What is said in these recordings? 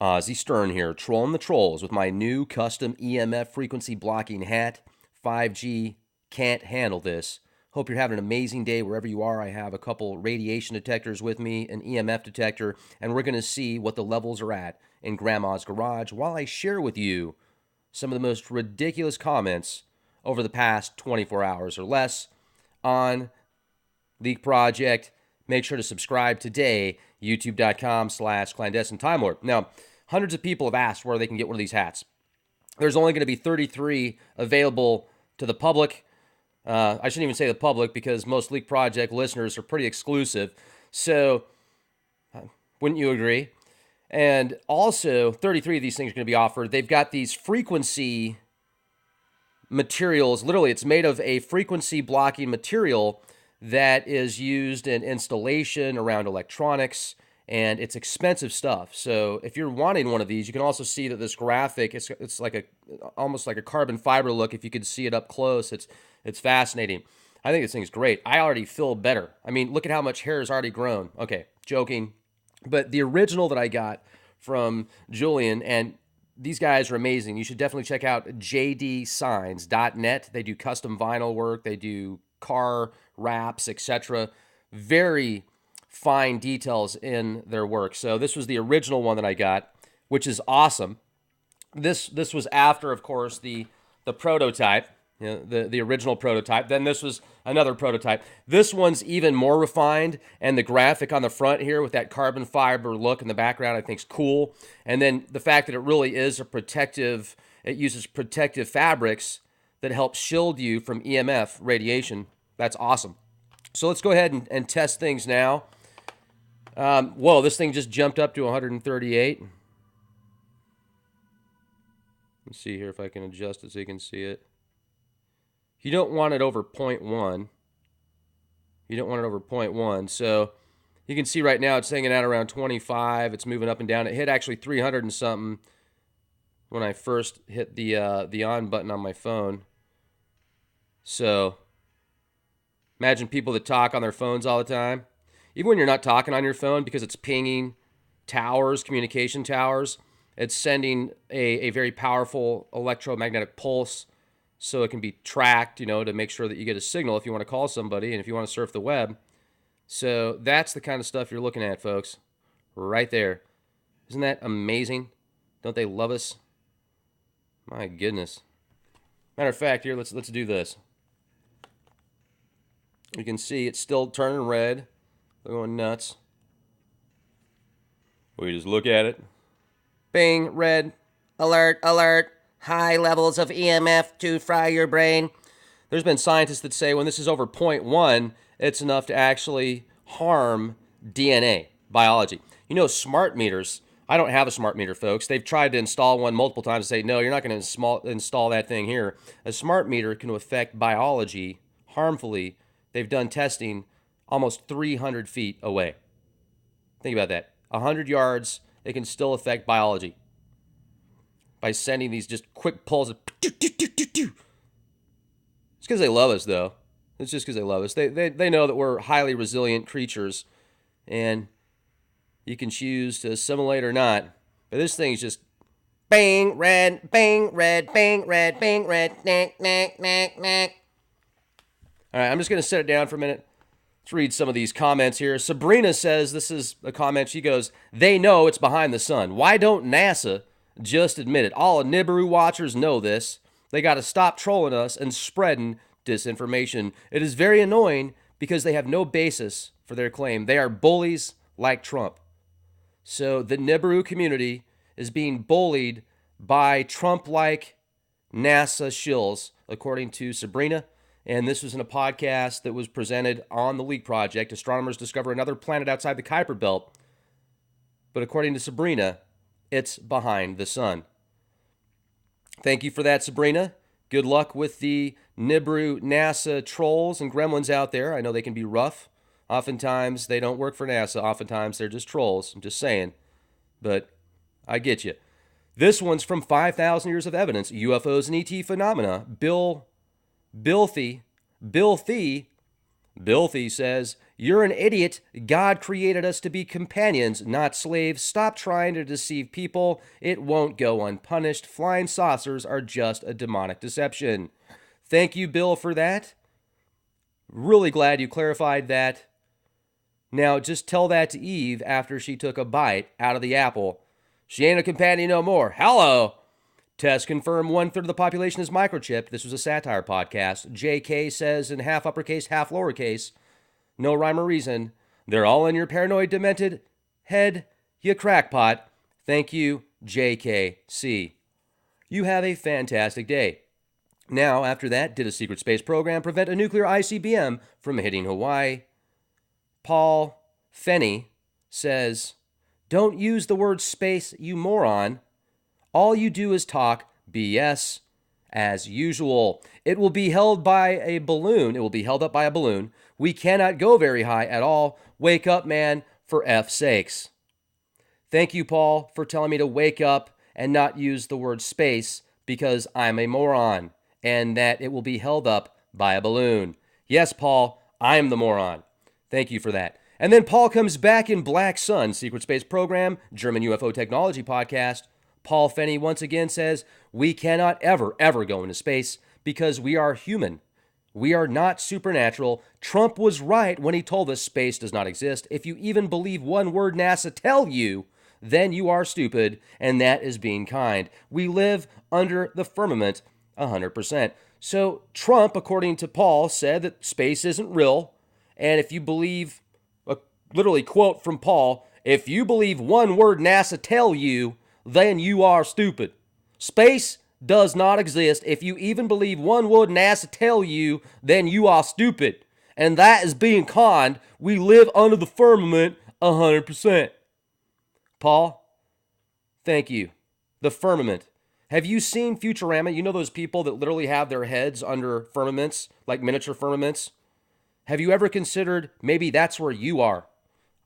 Ozzy Stern here, trolling the trolls with my new custom EMF frequency blocking hat. 5G can't handle this. Hope you're having an amazing day wherever you are. I have a couple radiation detectors with me, an EMF detector, and we're going to see what the levels are at in Grandma's garage while I share with you some of the most ridiculous comments over the past 24 hours or less on Leak Project. Make sure to subscribe today, youtube.com/clandestine time lord. Now, hundreds of people have asked where they can get one of these hats. There's only going to be 33 available to the public. I shouldn't even say the public because most Leak Project listeners are pretty exclusive. So, wouldn't you agree? And also, 33 of these things are going to be offered. They've got these frequency materials. Literally, it's made of a frequency blocking material that is used in installation around electronics, and it's expensive stuff. So if you're wanting one of these, you can also see that this graphic, it's like a almost like a carbon fiber look. If you could see it up close, it's fascinating. I think this thing's great. I already feel better. I mean, look at how much hair has already grown. Okay, joking. But the original that I got from Julian, and these guys are amazing. You should definitely check out jdsigns.net. They do custom vinyl work. They do car wraps, etc. Very fine details in their work. So this was the original one that I got, which is awesome. This was after, of course, the prototype, the original prototype. Then this was another prototype. This one's even more refined, and the graphic on the front here with that carbon fiber look in the background I think is cool. And then the fact that it really is a protective, it uses protective fabrics that help shield you from EMF radiation. That's awesome. So let's go ahead and test things now. Whoa, this thing just jumped up to 138. Let's see here if I can adjust it so you can see it. You don't want it over 0.1. You don't want it over 0.1. So you can see right now it's hanging out around 25. It's moving up and down. It hit actually 300 and something when I first hit the on button on my phone. So imagine people that talk on their phones all the time. Even when you're not talking on your phone, because it's pinging towers, communication towers, it's sending a very powerful electromagnetic pulse so it can be tracked, to make sure that you get a signal if you want to call somebody and if you want to surf the web. So that's the kind of stuff you're looking at, folks, right there. Isn't that amazing? Don't they love us? My goodness. Matter of fact, here, let's do this. You can see it's still turning red. They're going nuts. We just look at it. Bing, red. Alert, alert. High levels of EMF to fry your brain. There's been scientists that say when this is over 0.1, it's enough to actually harm DNA, biology. Smart meters. I don't have a smart meter, folks. They've tried to install one multiple times and say, no, you're not going to install that thing here. A smart meter can affect biology harmfully. They've done testing almost 300 feet away. Think about that. 100 yards, it can still affect biology by sending these just quick pulls. It's because they love us, though. It's just because they love us. They know that we're highly resilient creatures, and you can choose to assimilate or not. But this thing is just bang, red, bang, red, bang, red, bang, red, knack, knack, knack, knack. All right, I'm just going to set it down for a minute. Let's read some of these comments here. Sabrina says, this is a comment. She goes, they know it's behind the sun. Why don't NASA just admit it? All Nibiru watchers know this. They got to stop trolling us and spreading disinformation. It is very annoying because they have no basis for their claim. They are bullies like Trump. So the Nibiru community is being bullied by Trump-like NASA shills, according to Sabrina. And this was in a podcast that was presented on the Leak Project. Astronomers discover another planet outside the Kuiper Belt. But according to Sabrina, it's behind the sun. Thank you for that, Sabrina. Good luck with the Nibiru NASA trolls and gremlins out there. I know they can be rough. Oftentimes, they don't work for NASA. Oftentimes, they're just trolls. I'm just saying. But I get you. This one's from 5,000 Years of Evidence, UFOs and ET Phenomena. Bill Thie says, You're an idiot. God created us to be companions, not slaves. Stop trying to deceive people. It won't go unpunished. Flying saucers are just a demonic deception. Thank you, Bill, for that. Really glad you clarified that. Now, just tell that to Eve after she took a bite out of the apple. She ain't a companion no more. Hello. Tests confirm 1/3 of the population is microchipped. This was a satire podcast. JK says in half uppercase, half lowercase. No rhyme or reason. They're all in your paranoid, demented head, you crackpot. Thank you, JKC. You have a fantastic day. Now, after that, did a secret space program prevent a nuclear ICBM from hitting Hawaii? Paul Fenney says, don't use the word space, you moron. All you do is talk BS as usual. It will be held by a balloon. It will be held up by a balloon. We cannot go very high at all. Wake up, man, for F's sakes. Thank you, Paul, for telling me to wake up and not use the word space because I'm a moron and that it will be held up by a balloon. Yes, Paul, I'm the moron. Thank you for that. And then Paul comes back in Black Sun, Secret Space Program, German UFO Technology Podcast. Paul Fenney once again says, we cannot ever go into space because we are human. We are not supernatural. Trump was right when he told us space does not exist. If you even believe one word NASA tell you, then you are stupid, and that is being kind. We live under the firmament 100%. So Trump, according to Paul, said that space isn't real. And if you believe, literally quote from Paul, if you believe one word NASA tell you, then you are stupid. Space does not exist. If you even believe one word NASA tell you, then you are stupid. And that is being conned. We live under the firmament 100%. Paul, thank you. The firmament. Have you seen Futurama? You know those people that literally have their heads under firmaments, like miniature firmaments? Have you ever considered maybe that's where you are?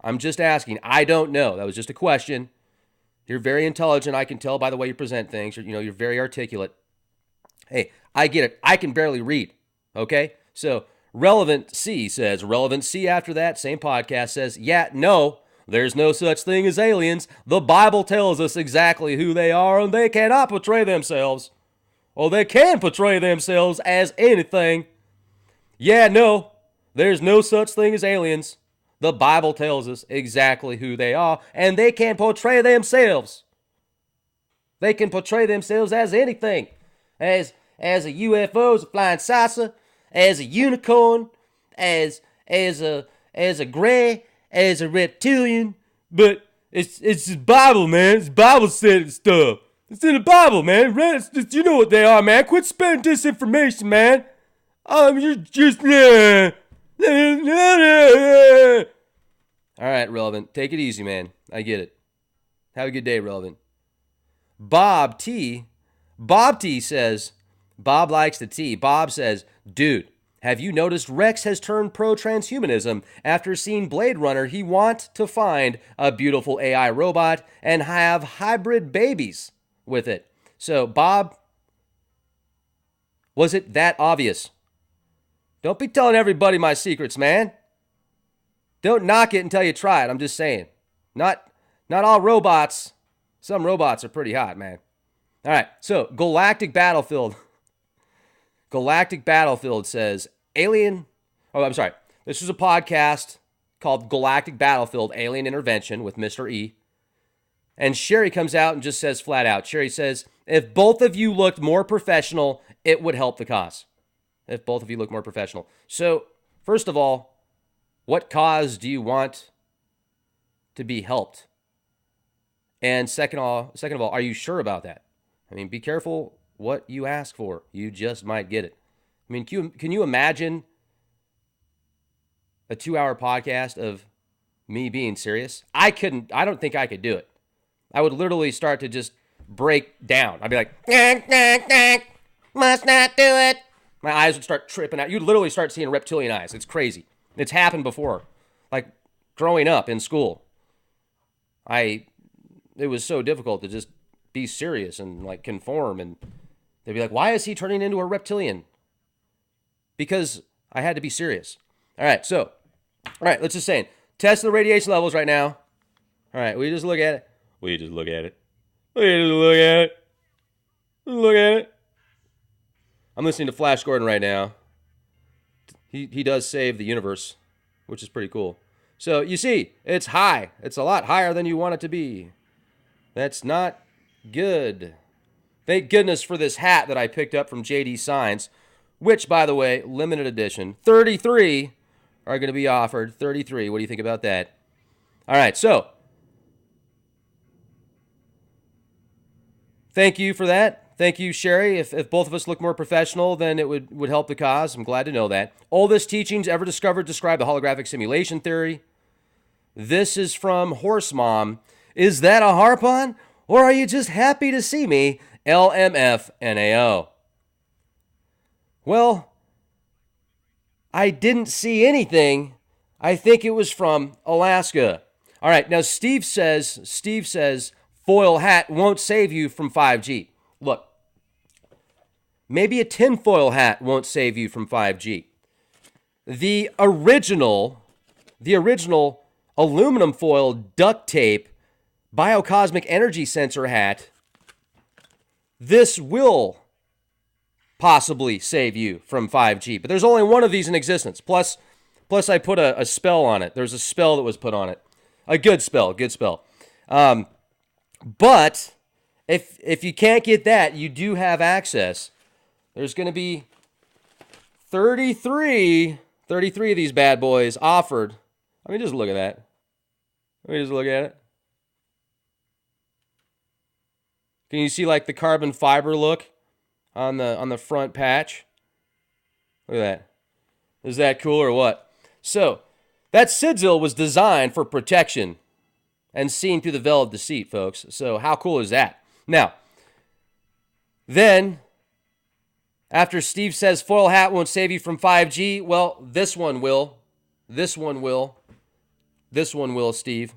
I'm just asking. I don't know. That was just a question. You're very intelligent. I can tell by the way you present things. You're very articulate. Hey, I get it. I can barely read. Okay? So, Relevant C says, Relevant C after that, same podcast says, yeah, no, there's no such thing as aliens. The Bible tells us exactly who they are, and they cannot portray themselves. Or they can portray themselves as anything. Yeah, no. There's no such thing as aliens. The Bible tells us exactly who they are, and they can portray themselves. They can portray themselves as anything. As a UFO, as a flying saucer, as a unicorn, as a gray, as a reptilian. But it's just Bible, man. It's Bible said stuff. It's in the Bible, man. You know what they are, man. Quit spreading disinformation, man. You're just... All right, Relevant. Take it easy, man. I get it. Have a good day, Relevant. Bob T says, Bob likes the tea. Bob says, dude, have you noticed Rex has turned pro-transhumanism? After seeing Blade Runner, he wants to find a beautiful AI robot and have hybrid babies with it. So, Bob, was it that obvious? Don't be telling everybody my secrets, man. Don't knock it until you try it. I'm just saying. Not all robots. Some robots are pretty hot, man. All right. So, Galactic Battlefield. Galactic Battlefield says, Alien. Oh, I'm sorry. This is a podcast called Galactic Battlefield Alien Intervention with Mr. E. And Sherry comes out and just says flat out. Sherry says, if both of you looked more professional, it would help the cause. If both of you look more professional. So, first of all, what cause do you want to be helped? And second of all, are you sure about that? I mean, be careful what you ask for. You just might get it. I mean, can you imagine a 2-hour podcast of me being serious? I don't think I could do it. I would literally start to just break down. I'd be like, must not do it. My eyes would start tripping out. You'd literally start seeing reptilian eyes. It's crazy. It's happened before. Like growing up in school. It was so difficult to just be serious and like conform. And they'd be like, why is he turning into a reptilian? Because I had to be serious. All right, so All right, let's just say it. Test the radiation levels right now. All right, we just look at it. We just look at it. We just look at it. Look at it. I'm listening to Flash Gordon right now. He does save the universe, which is pretty cool. So you see, it's high. It's a lot higher than you want it to be. That's not good. Thank goodness for this hat that I picked up from JD Signs, which, by the way, limited edition. 33 are going to be offered. 33. What do you think about that? All right, so thank you for that. Thank you, Sherry. If both of us look more professional, then it would help the cause. I'm glad to know that. Oldest teachings ever discovered describe the holographic simulation theory. This is from Horse Mom. Is that a harp-on? Or are you just happy to see me? LMFNAO. Well, I didn't see anything. I think it was from Alaska. All right, now Steve says foil hat won't save you from 5G. Look, maybe a tinfoil hat won't save you from 5G. The original aluminum foil duct tape biocosmic energy sensor hat, this will possibly save you from 5G. But there's only one of these in existence. Plus I put a spell on it. There's a spell that was put on it. A good spell. But if you can't get that, you do have access. There's going to be 33 of these bad boys offered. I mean, just look at that. Let me just look at it. Can you see like the carbon fiber look on the front patch? Look at that. Is that cool or what? So, that Sidzil was designed for protection and seen through the veil of deceit, folks. So, how cool is that? Now, then, after Steve says foil hat won't save you from 5G, well, this one will. This one will. This one will, Steve.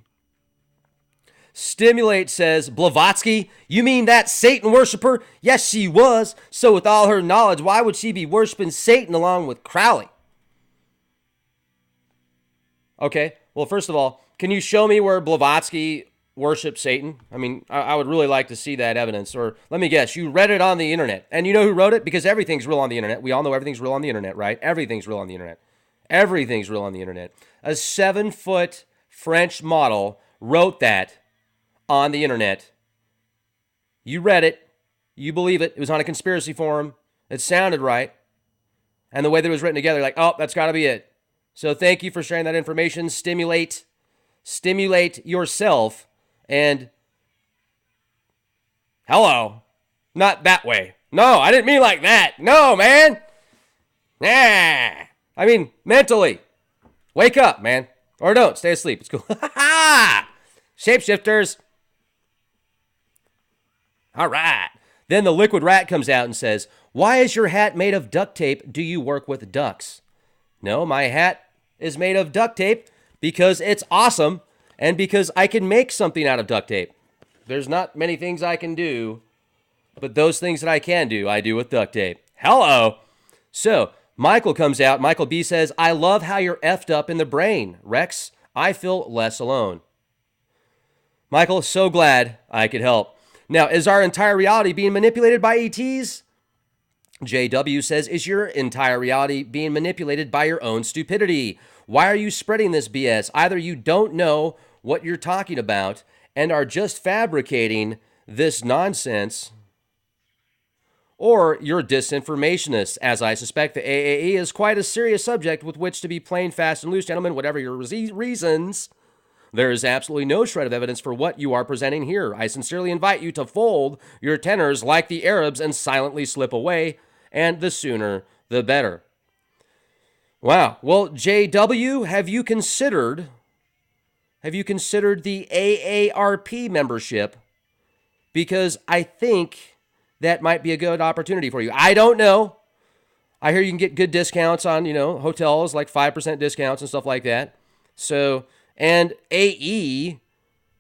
Stimulate says, Blavatsky, you mean that Satan worshiper? Yes, she was. So with all her knowledge, why would she be worshiping Satan along with Crowley? Okay, well, first of all, can you show me where Blavatsky worshipped Satan? I mean, I would really like to see that evidence. Or let me guess, you read it on the internet. And you know who wrote it? Because everything's real on the internet. We all know everything's real on the internet, right? Everything's real on the internet. Everything's real on the internet. A 7-foot French model wrote that on the internet. You read it. You believe it. It was on a conspiracy forum. It sounded right. And the way that it was written together, like, oh, that's got to be it. So thank you for sharing that information. Stimulate yourself. And hello. Not that way. No, I didn't mean like that. No, man. Nah. I mean, mentally. Wake up, man. Or don't. Stay asleep. It's cool. Shapeshifters. All right. Then the liquid rat comes out and says, why is your hat made of duct tape? Do you work with ducks? No, my hat is made of duct tape because it's awesome and because I can make something out of duct tape. There's not many things I can do, but those things that I can do, I do with duct tape. Hello. So Michael comes out. Michael B says, I love how you're effed up in the brain, Rex. I feel less alone. Michael, so glad I could help. Now, is our entire reality being manipulated by ETs? JW says, is your entire reality being manipulated by your own stupidity? Why are you spreading this BS? Either you don't know what you're talking about and are just fabricating this nonsense, or you're disinformationists, as I suspect the AAE is quite a serious subject with which to be plain, fast, and loose, gentlemen, whatever your reasons. There is absolutely no shred of evidence for what you are presenting here. I sincerely invite you to fold your tenors like the Arabs and silently slip away, and the sooner the better. Wow. Well, JW, have you considered the AARP membership? Because I think that might be a good opportunity for you. I don't know. I hear you can get good discounts on, hotels, like 5% discounts and stuff like that. So, and AE,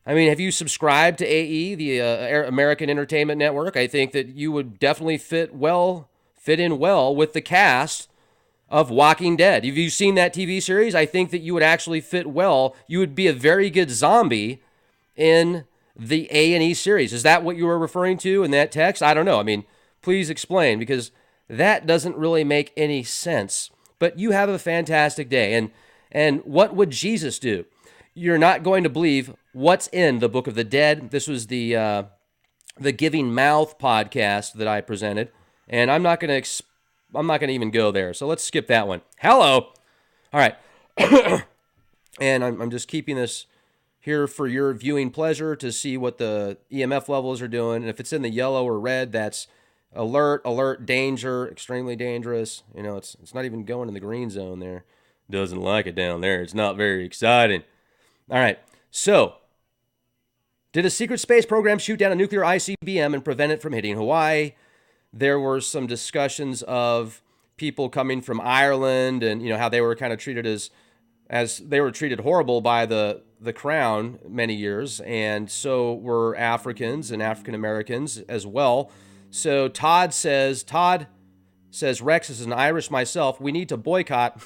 I mean, have you subscribed to AE, the American Entertainment Network? I think that you would definitely fit in well with the cast of Walking Dead. Have you seen that TV series? I think that you would actually fit well. You would be a very good zombie in the A&E series. Is that what you were referring to in that text? I don't know. I mean, please explain, because that doesn't really make any sense. But you have a fantastic day. And what would Jesus do? You're not going to believe what's in the Book of the Dead. This was the Giving Mouth podcast that I presented, and I'm not going to even go there. So let's skip that one. Hello. All right. And I'm just keeping this here for your viewing pleasure to see what the EMF levels are doing. And if it's in the yellow or red, that's alert, danger, extremely dangerous. You know, it's not even going in the green zone there. Doesn't like it down there. It's not very exciting. All right. So, did a secret space program shoot down a nuclear ICBM and prevent it from hitting Hawaii? There were some discussions of people coming from Ireland and, you know, how they were kind of treated as they were treated horrible by the crown many years, and so were Africans and African Americans as well. So Todd says, Rex is an Irish myself. We need to boycott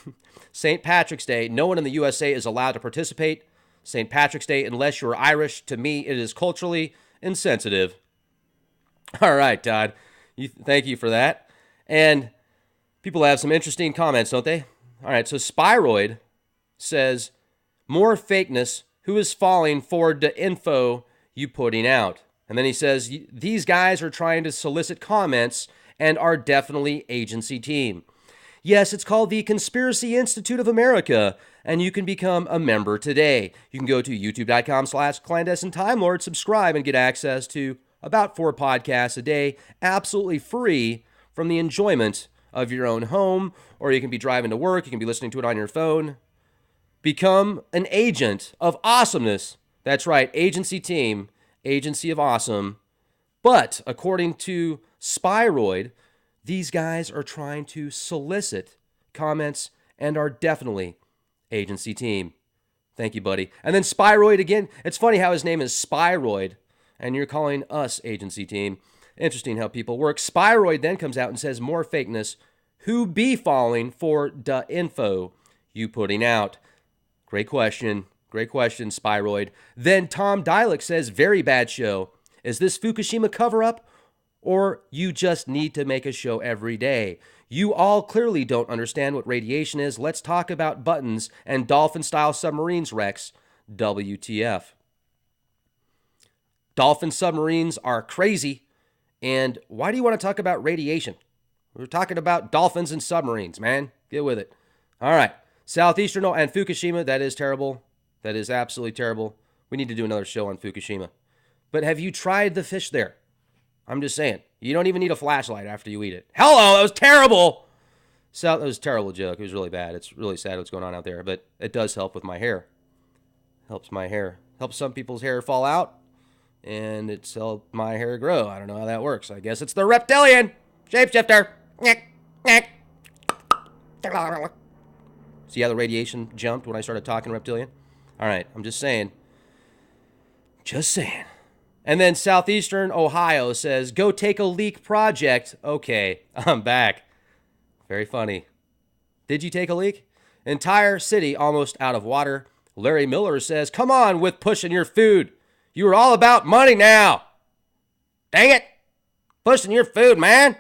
St. Patrick's Day. No one in the USA is allowed to participate St. Patrick's Day unless you're Irish. To me, it is culturally insensitive. All right, Todd. Thank you for that. And people have some interesting comments, don't they? All right, so Spyroid says, more fakeness. Who is falling for the info you putting out? And then he says, these guys are trying to solicit comments and are definitely agency team. Yes, it's called the Conspiracy Institute of America, and you can become a member today. You can go to youtube.com/clandestine time lord, subscribe, and get access to about 4 podcasts a day, absolutely free from the enjoyment of your own home, or you can be driving to work, you can be listening to it on your phone. Become an agent of awesomeness. That's right, agency team, agency of awesome. But according to Spyroid, these guys are trying to solicit comments and are definitely agency team. Thank you, buddy. And then Spyroid again. It's funny how his name is Spyroid, and you're calling us agency team. Interesting how people work. Spyroid then comes out and says, more fakeness. Who be falling for the info you putting out? Great question. Great question, Spyroid. Then Tom Dylick says, very bad show. Is this Fukushima cover-up, or you just need to make a show every day? You all clearly don't understand what radiation is. Let's talk about buttons and dolphin-style submarines, Rex. WTF. Dolphin submarines are crazy. And why do you want to talk about radiation? We're talking about dolphins and submarines, man. Get with it. All right. Southeastern and Fukushima, that is terrible. That is absolutely terrible. We need to do another show on Fukushima. But have you tried the fish there? I'm just saying. You don't even need a flashlight after you eat it. Hello, that was terrible. So that was a terrible joke. It was really bad. It's really sad what's going on out there. But it does help with my hair. Helps my hair. Helps some people's hair fall out. And it's helped my hair grow. I don't know how that works. I guess it's the reptilian shapeshifter. See how the radiation jumped when I started talking reptilian? All right, I'm just saying. Just saying. And then Southeastern Ohio says, go take a leak project. Okay, I'm back. Very funny. Did you take a leak? Entire city almost out of water. Larry Miller says, come on with pushing your food. You are all about money now. Dang it. Pushing your food, man.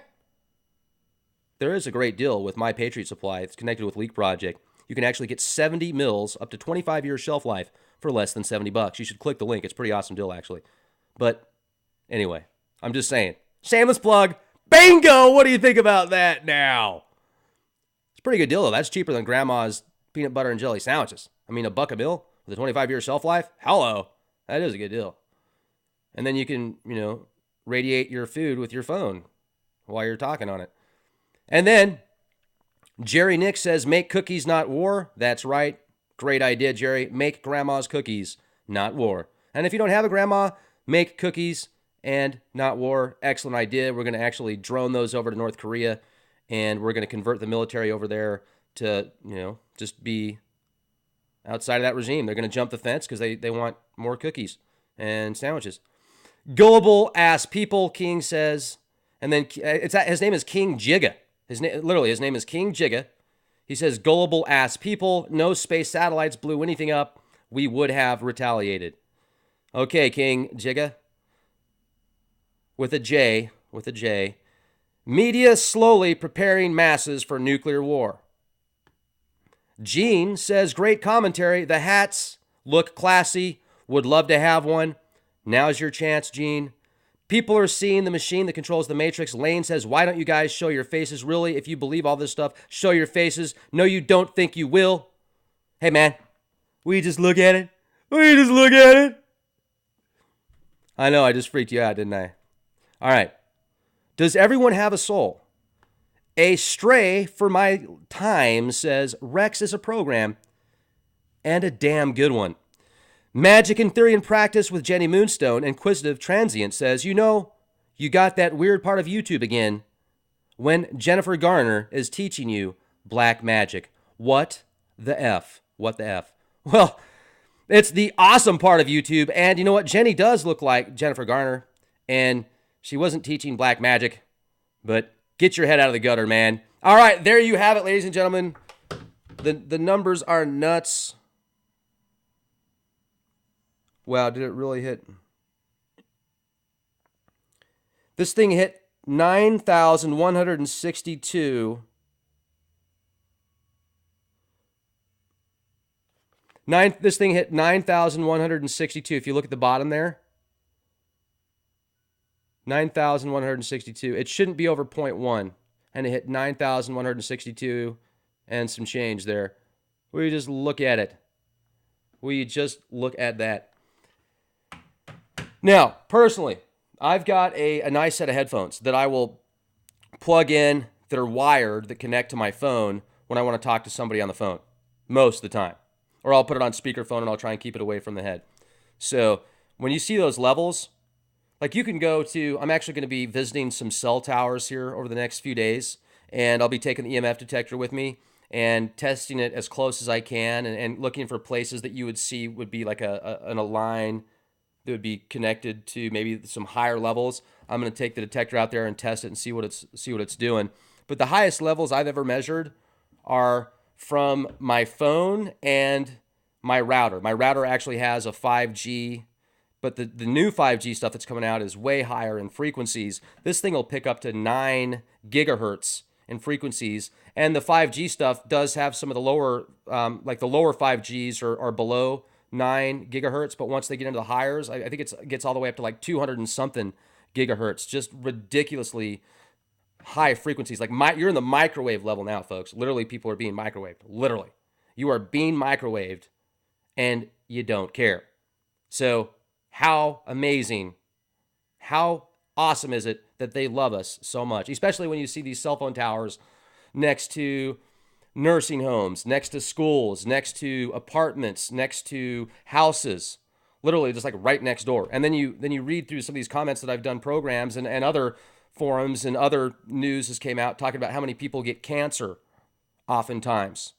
There is a great deal with My Patriot Supply. It's connected with Leak Project. You can actually get 70 mils, up to 25 years shelf life for less than $70. You should click the link. It's a pretty awesome deal, actually. But anyway, I'm just saying. Shameless plug. Bingo! What do you think about that now? It's a pretty good deal, though. That's cheaper than Grandma's peanut butter and jelly sandwiches. I mean, $1 a mil with a 25-year shelf life? Hello. That is a good deal. And then you can, radiate your food with your phone while you're talking on it. And then Jerry Nick says, make cookies, not war. That's right. Great idea, Jerry. Make grandma's cookies, not war. And if you don't have a grandma, make cookies and not war. Excellent idea. We're going to actually drone those over to North Korea, and we're going to convert the military over there to, just be outside of that regime. They're going to jump the fence because they want more cookies and sandwiches. Gullible ass people, King says. And then his name is King Jigga. His name is King Jigga. He says, gullible ass people, no space satellites blew anything up. We would have retaliated. Okay, King Jigga. With a J. Media slowly preparing masses for nuclear war. Gene says, great commentary. The hats look classy. Would love to have one. Now's your chance, Gene. People are seeing the machine that controls the Matrix. Lane says, why don't you guys show your faces? Really, if you believe all this stuff, show your faces. No, you don't think you will. Hey, man, will you just look at it? I know, I just freaked you out, didn't I? All right. Does everyone have a soul? A stray for my time says, Rex is a program and a damn good one. Magic in Theory and Practice with Jenny Moonstone, Inquisitive Transient says, you know, you got that weird part of YouTube again when Jennifer Garner is teaching you black magic. What the F? Well, it's the awesome part of YouTube, and you know what? Jenny does look like Jennifer Garner, and she wasn't teaching black magic, but get your head out of the gutter, man. All right, there you have it, ladies and gentlemen. The numbers are nuts. Wow, did it really hit? This thing hit 9,162. This thing hit 9,162. If you look at the bottom there, 9,162. It shouldn't be over 0.1. And it hit 9,162 and some change there. Will you just look at it? Will you just look at that? Now, personally, I've got a nice set of headphones that I will plug in that are wired that connect to my phone when I want to talk to somebody on the phone most of the time. Or I'll put it on speakerphone and I'll try and keep it away from the head. So when you see those levels, like you can go to, I'm actually going to be visiting some cell towers here over the next few days, and I'll be taking the EMF detector with me and testing it as close as I can and looking for places that you would see would be like a line that would be connected to maybe some higher levels. I'm going to take the detector out there and test it and see what it's doing. But the highest levels I've ever measured are from my phone and my router. My router actually has a 5G, but the new 5G stuff that's coming out is way higher in frequencies. This thing will pick up to 9 gigahertz in frequencies, and the 5G stuff does have some of the lower, like the lower 5Gs are below 9 gigahertz, but once they get into the higher, I think it gets all the way up to like 200 and something gigahertz, just ridiculously high frequencies. Like you're in the microwave level now, folks. Literally, people are being microwaved. Literally, you are being microwaved, and you don't care. So how amazing, how awesome is it that they love us so much, especially when you see these cell phone towers next to nursing homes, next to schools, next to apartments, next to houses, literally just like right next door. And then you read through some of these comments that I've done programs and other forums and other news has came out talking about how many people get cancer oftentimes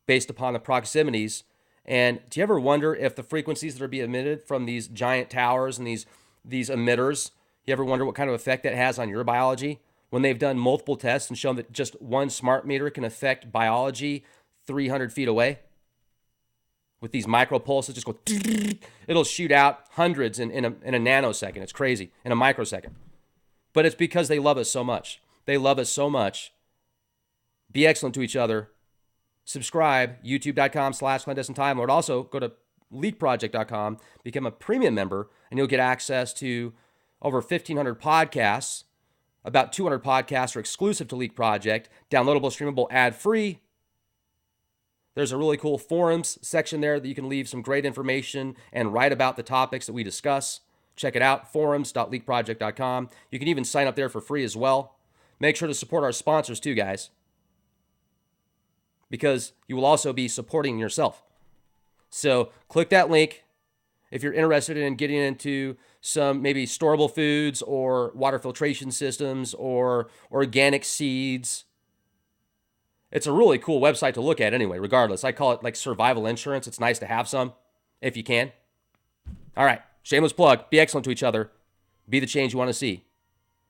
based upon the proximities. And do you ever wonder if the frequencies that are being emitted from these giant towers and these emitters, you ever wonder what kind of effect that has on your biology? When they've done multiple tests and shown that just one smart meter can affect biology 300 feet away with these micro pulses, just go, it'll shoot out hundreds in a nanosecond. It's crazy, in a microsecond. But it's because they love us so much. They love us so much. Be excellent to each other. Subscribe, youtube.com/clandestine time lord. Also, go to leakproject.com, become a premium member, and you'll get access to over 1,500 podcasts. About 200 podcasts are exclusive to Leak Project, downloadable, streamable, ad-free. There's a really cool forums section there that you can leave some great information and write about the topics that we discuss. Check it out, forums.leakproject.com. You can even sign up there for free as well. Make sure to support our sponsors too, guys, because you will also be supporting yourself. So click that link if you're interested in getting into some maybe storable foods or water filtration systems or organic seeds. It's a really cool website to look at anyway, regardless. I call it like survival insurance. It's nice to have some if you can. All right, shameless plug. Be excellent to each other. Be the change you want to see.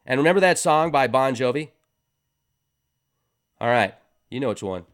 And remember that song by Bon Jovi? All right, You know which one.